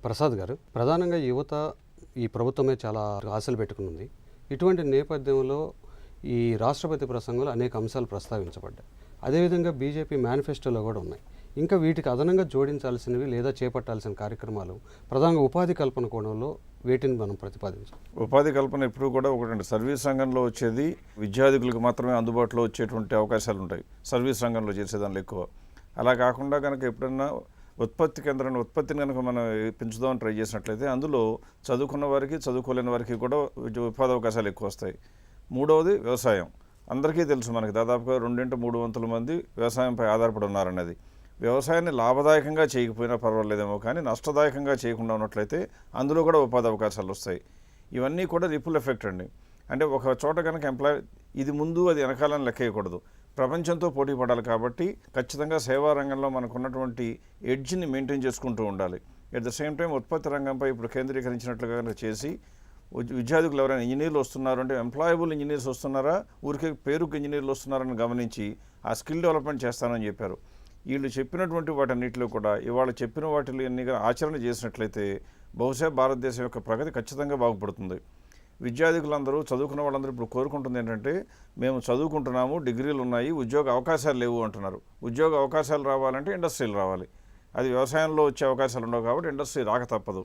ప్రసాద్ గారు, ప్రధానంగా యువత ఈ ప్రభుత్వమే చాలా ఆశలు పెట్టుకున్నది. ఇటువంటి నేపథ్యంలో ఈ రాష్ట్రపతి ప్రసంగంలో అనేక అంశాలు ప్రస్తావించబడ్డాయి. అదేవిధంగా బీజేపీ మేనిఫెస్టోలో కూడా ఉన్నాయి. ఇంకా వీటికి అదనంగా జోడించాల్సినవి లేదా చేపట్టాల్సిన కార్యక్రమాలు ప్రధానంగా ఉపాధి కల్పన కోణంలో వీటిని మనం ప్రతిపాదించాం. ఉపాధి కల్పన ఎప్పుడు కూడా ఒకటి సర్వీస్ రంగంలో వచ్చేది విద్యార్థులకు మాత్రమే అందుబాటులో వచ్చేటువంటి అవకాశాలు ఉంటాయి సర్వీస్ రంగంలో చేసేదానిలో ఎక్కువ. అలా కాకుండా కనుక ఎప్పుడన్నా ఉత్పత్తిని కనుక మనం పెంచుదామని ట్రై చేసినట్లయితే అందులో చదువుకున్న వారికి చదువుకోలేని వారికి కూడా ఉపాధి అవకాశాలు ఎక్కువ వస్తాయి. మూడవది వ్యవసాయం. అందరికీ తెలుసు, మనకి దాదాపుగా 2-3 వంతుల మంది వ్యవసాయంపై ఆధారపడి ఉన్నారన్నది. వ్యవసాయాన్ని లాభదాయకంగా చేయకపోయినా పర్వాలేదేమో, కానీ నష్టదాయకంగా చేయకుండా ఉన్నట్లయితే అందులో కూడా ఉపాధి అవకాశాలు వస్తాయి. ఇవన్నీ కూడా రిపుల్ ఎఫెక్ట్ అండి. అంటే ఒక చోట కనుక ఇది ముందు అది వెనకాలని లెక్కేయకూడదు. ప్రపంచంతో పోటీ పడాలి కాబట్టి ఖచ్చితంగా సేవా రంగంలో మనకు ఉన్నటువంటి ఎడ్జ్ని మెయింటైన్ చేసుకుంటూ ఉండాలి. ఎట్ ద సేమ్ టైం ఉత్పత్తి రంగంపై ఇప్పుడు కేంద్రీకరించినట్లుగా కనుక చేసి విద్యార్థులు ఎవరైనా ఇంజనీర్లు వస్తున్నారు అంటే ఎంప్లాయబుల్ ఇంజనీర్స్ వస్తున్నారా, ఊరికే పేరుకు ఇంజనీర్లు వస్తున్నారని గమనించి ఆ స్కిల్ డెవలప్మెంట్ చేస్తానని చెప్పారు. వీళ్ళు చెప్పినటువంటి వాటన్నిటిలో కూడా ఇవాళ చెప్పిన వాటిలో ఎన్నిగా ఆచరణ చేసినట్లయితే బహుశా భారతదేశం యొక్క ప్రగతి ఖచ్చితంగా బాగుపడుతుంది. విద్యార్థులందరూ చదువుకున్న వాళ్ళందరూ ఇప్పుడు కోరుకుంటుంది ఏంటంటే, మేము చదువుకుంటున్నాము, డిగ్రీలు ఉన్నాయి, ఉద్యోగ అవకాశాలు లేవు అంటున్నారు. ఉద్యోగ అవకాశాలు రావాలంటే ఇండస్ట్రీలు రావాలి. అది వ్యవసాయంలో వచ్చే అవకాశాలు ఉండవు కాబట్టి ఇండస్ట్రీ రాక తప్పదు.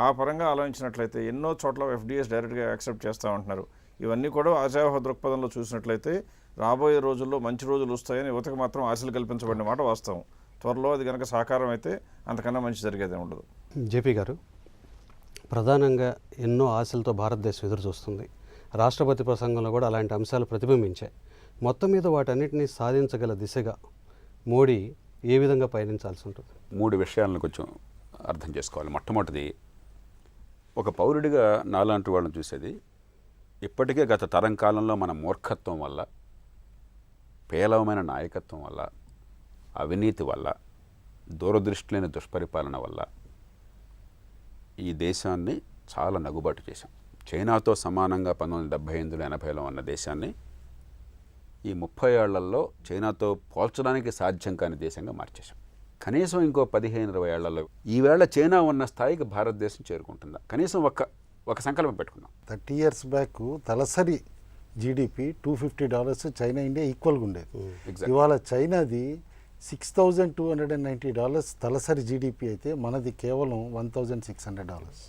ఆ పరంగా ఆలోచించినట్లయితే ఎన్నో చోట్ల ఎఫ్డిఎస్ డైరెక్ట్గా యాక్సెప్ట్ చేస్తామంటున్నారు. ఇవన్నీ కూడా ఆశావహ దృక్పథంలో చూసినట్లయితే రాబోయే రోజుల్లో మంచి రోజులు వస్తాయని యువతకు మాత్రం ఆశలు కల్పించబడిన మాట వాస్తవం. త్వరలో అది కనుక సాకారం అయితే అంతకన్నా మంచి జరిగేదే ఉండదు. జేపీ గారు, ప్రధానంగా ఎన్నో ఆశలతో భారతదేశం ఎదురు చూస్తుంది. రాష్ట్రపతి ప్రసంగంలో కూడా అలాంటి అంశాలు ప్రతిబింబించాయి. మొత్తం మీద వాటన్నిటిని సాధించగల దిశగా మోడీ ఏ విధంగా పయనించాల్సి ఉంటుంది? 3 విషయాలను కొంచెం అర్థం చేసుకోవాలి. మొట్టమొదటిది, ఒక పౌరుడిగా నాలాంటి వాళ్ళని చూసేది, ఇప్పటికే గత తరం కాలంలో మన మూర్ఖత్వం వల్ల, పేలవమైన నాయకత్వం వల్ల, అవినీతి వల్ల, దూరదృష్టి లేని దుష్పరిపాలన వల్ల ఈ దేశాన్ని చాలా నగుబాటు చేశాం. చైనాతో సమానంగా 1978లో 80లో ఉన్న దేశాన్ని ఈ 30 ఏళ్లలో చైనాతో పోల్చడానికి సాధ్యం కాని దేశంగా మార్చేశాం. కనీసం ఇంకో 15-20 ఏళ్లలో ఈవేళ చైనా ఉన్న స్థాయికి భారతదేశం చేరుకుంటుందా? కనీసం ఒక సంకల్పం పెట్టుకున్నాం. 30 years బ్యాక్ తలసరి జీడిపి $250, చైనా ఇండియా ఈక్వల్గా ఉండేది. ఇవాళ చైనాది $6,290 తలసరి జీడిపి అయితే మనది కేవలం $1,600.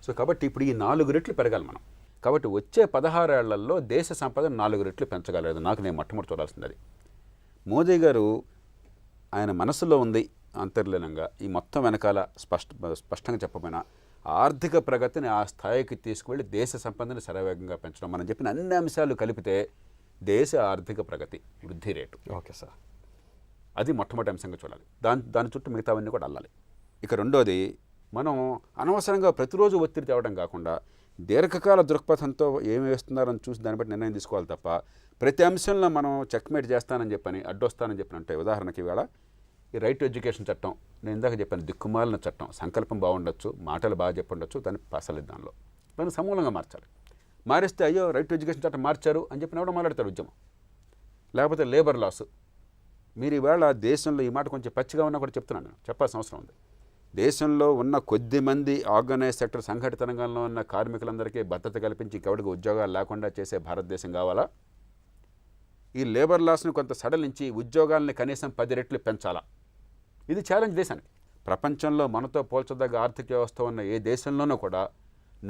సో కాబట్టి ఇప్పుడు ఈ 4 రెట్లు పెరగాలి మనం. కాబట్టి వచ్చే 16 ఏళ్లలో దేశ సంపద 4 రెట్లు పెంచగలదు. నాకు నేను మొట్టమొదటి చూడాల్సింది అది. మోదీ గారు ఆయన మనసులో ఉంది అంతర్లీనంగా, ఈ మొత్తం వెనకాల స్పష్టంగా చెప్పమైనా ఆర్థిక ప్రగతిని ఆ స్థాయికి తీసుకువెళ్ళి దేశ సంపదని శరవేగంగా పెంచడం, మనం చెప్పిన అన్ని అంశాలు కలిపితే దేశ ఆర్థిక ప్రగతి, వృద్ధి రేటు. ఓకే సార్, అది మొట్టమొదటి అంశంగా చూడాలి. దాని చుట్టూ మిగతావన్నీ కూడా అల్లాలి. ఇక రెండోది, మనం అనవసరంగా ప్రతిరోజు ఒత్తిడి తేవడం కాకుండా దీర్ఘకాల దృక్పథంతో ఏమి వేస్తున్నారని చూసి దాన్ని బట్టి నిర్ణయం తీసుకోవాలి తప్ప ప్రతి అంశంలో మనం చెక్మేట్ చేస్తానని చెప్పని అడ్డొస్తానని చెప్పినంటే, ఉదాహరణకి ఇవాళ ఈ రైట్ టు ఎడ్యుకేషన్ చట్టం, నేను ఇందాక చెప్పాను, దిక్కుమాలిన చట్టం. సంకల్పం బాగుండొచ్చు, మాటలు బాగా చెప్పుండొచ్చు, దాన్ని పసలేదు. దాన్ని సమూలంగా మార్చాలి. మారిస్తే అయ్యో రైట్ టు ఎడ్యుకేషన్ చట్టం మార్చారు అని చెప్పిన కూడా మాట్లాడతారు ఉద్యమం. లేకపోతే లేబర్ లాస్. మీరు ఈవేళ దేశంలో, ఈ మాట కొంచెం పచ్చిగా ఉన్నా కూడా చెప్తున్నాను, చెప్పాల్సిన అవసరం ఉంది. దేశంలో ఉన్న కొద్ది మంది ఆర్గనైజ్ సెక్టర్ సంఘటిత రంగంలో ఉన్న కార్మికులందరికీ భద్రత కల్పించి ఇంకెవరికి ఉద్యోగాలు లేకుండా చేసే భారతదేశం కావాలా? ఈ లేబర్ లాస్ని కొంత సడలించి ఉద్యోగాలని కనీసం 10 రెట్లు పెంచాలా? ఇది ఛాలెంజ్ దేశానికి. ప్రపంచంలో మనతో పోల్చదగ్గ ఆర్థిక వ్యవస్థ ఉన్న ఏ దేశంలోనూ కూడా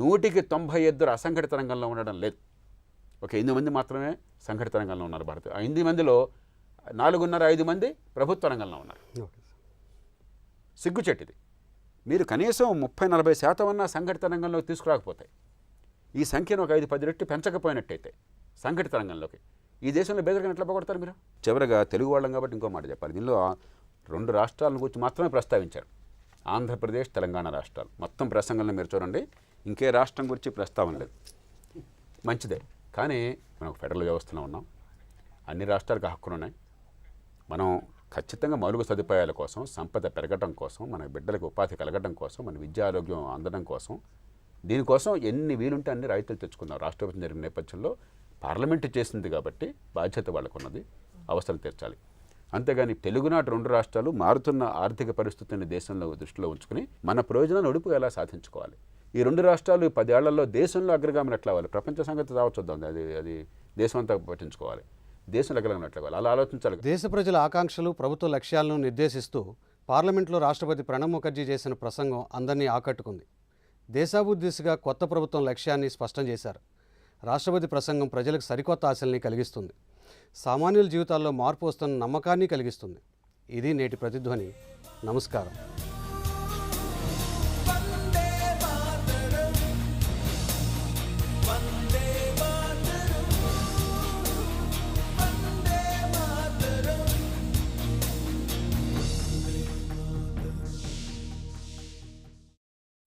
100కి 92 అసంఘటిత రంగంలో ఉండడం లేదు. ఒక 8 మంది మాత్రమే సంఘటిత రంగంలో ఉన్నారు భారత. ఆ 8 మందిలో 4.5 మంది ప్రభుత్వ రంగంలో ఉన్నారు. సిగ్గుచెట్టిది. మీరు కనీసం 30-40% అన్న సంఘటిత రంగంలో తీసుకురాకపోతాయి. ఈ సంఖ్యను ఒక 5-10 రెట్లు పెంచకపోయినట్టయితే సంఘటిత రంగంలోకి ఈ దేశంలో బెదరగా ఎట్లా పోగొడతారు మీరు? చివరిగా తెలుగు వాళ్ళం కాబట్టి ఇంకో మాట చెప్పాలి. దీనిలో 2 రాష్ట్రాల గురించి మాత్రమే ప్రస్తావించారు, ఆంధ్రప్రదేశ్, తెలంగాణ రాష్ట్రాలు. మొత్తం ప్రసంగంలో మీరు చూడండి, ఇంకే రాష్ట్రం గురించి ప్రస్తావన లేదు. మంచిదే, కానీ మనం ఫెడరల్ వ్యవస్థలో ఉన్నాం, అన్ని రాష్ట్రాలకు హక్కులు ఉన్నాయి. మనం ఖచ్చితంగా మౌలిక సదుపాయాల కోసం, సంపద పెరగడం కోసం, మన బిడ్డలకు ఉపాధి కలగడం కోసం, మన విద్యా ఆరోగ్యం అందడం కోసం, దీనికోసం ఎన్ని వీలుంటే అన్ని రాయితీలు తెచ్చుకుందాం. రాష్ట్రపతి జరిగిన నేపథ్యంలో పార్లమెంటు చేసింది కాబట్టి బాధ్యత వాళ్ళకు ఉన్నది, అవసరం తీర్చాలి. అంతేగాని తెలుగునాటి 2 రాష్ట్రాలు మారుతున్న ఆర్థిక పరిస్థితిని దేశంలో దృష్టిలో ఉంచుకుని మన ప్రయోజనాన్ని ఒడుపు ఎలా సాధించుకోవాలి, ఈ 2 రాష్ట్రాలు 10 ఏళ్లలో దేశంలో అగ్రగామిని ఎట్లా అవ్వాలి, ప్రపంచ సంగతి రావచ్చుద్దాం, అది దేశం అంతా పట్టించుకోవాలి, దేశంలో అగ్రగామిని ఎట్లా అవ్వాలి, అలా ఆలోచించాలి. దేశ ప్రజల ఆకాంక్షలు ప్రభుత్వ లక్ష్యాలను నిర్దేశిస్తూ పార్లమెంట్లో రాష్ట్రపతి ప్రణబ్ ముఖర్జీ చేసిన ప్రసంగం అందరినీ ఆకట్టుకుంది. దేశాభివృద్ధి దిశగా కొత్త ప్రభుత్వం లక్ష్యాన్ని స్పష్టం చేశారు. రాష్ట్రపతి ప్రసంగం ప్రజలకు సరికొత్త ఆశల్ని కలిగిస్తుంది, సామాన్యుల జీవితాల్లో మార్పు వస్తున్న నమ్మకాన్ని కలిగిస్తుంది. ఇది నేటి ప్రతిధ్వని. నమస్కారం.